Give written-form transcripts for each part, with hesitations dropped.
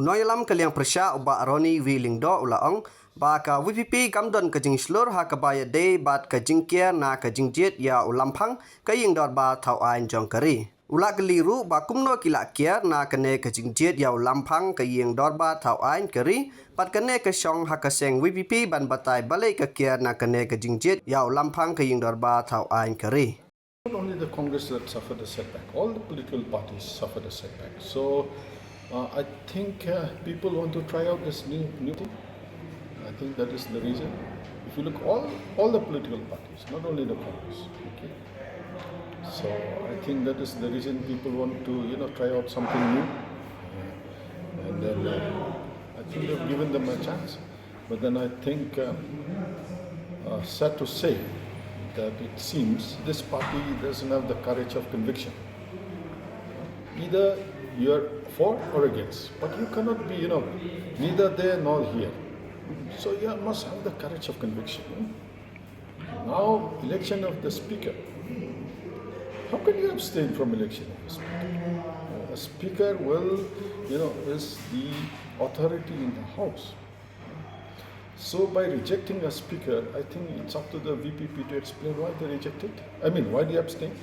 Unoyalam kaliang presya uba aroni wilingdo ulaong ba ka VPP kamdon ka jingslur ha kabaya day bat ka Kiar na ka Jingjied ya Lamphang ka Ïing Dorbar Thaw jong kari. Ula keliru ba kumno kila Kiar na kene ka Jingjied ya Lamphang ka Ïing Dorbar Thaw kari pat kene ka Shong ha ka seng VPP ban batai Balei ka Kiar na kene ka Jingjied ya Lamphang ka Ïing Dorbar Thaw kari. Not only the Congress that suffered a setback, all the political parties suffered a setback. So I think people want to try out this new thing. I think that is the reason. If you look all the political parties, not only the Congress. Okay. So I think that is the reason people want to try out something new. And then I think they've given them a chance. But then I think sad to say that it seems this party doesn't have the courage of conviction. Either you're for or against, but you cannot be, neither there nor here. So you must have the courage of conviction. Now, election of the speaker. How can you abstain from election of the speaker? A speaker will, is the authority in the house. So by rejecting a speaker, I think it's up to the VPP to explain why they rejected. I mean, why they abstain?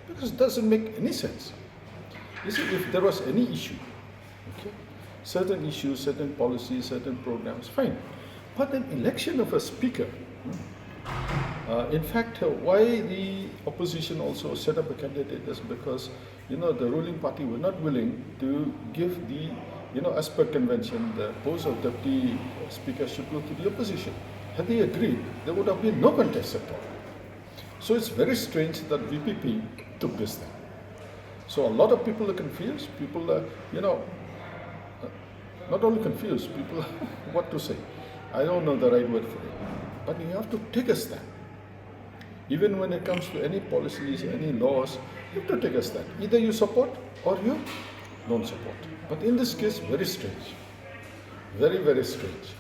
Because it doesn't make any sense. You see, if there was any issue, okay, certain issues, certain policies, certain programs, fine. But an election of a speaker, in fact, why the opposition also set up a candidate is because, the ruling party were not willing to give the, as per convention, the post of deputy speaker should go to the opposition. Had they agreed, there would have been no contest at all. So it's very strange that VPP took this thing. So a lot of people are confused. People are, not only confused, people, what to say? I don't know the right word for it. But you have to take a stand. Even when it comes to any policies, any laws, you have to take a stand. Either you support or you don't support. But in this case, very strange. Very, very strange.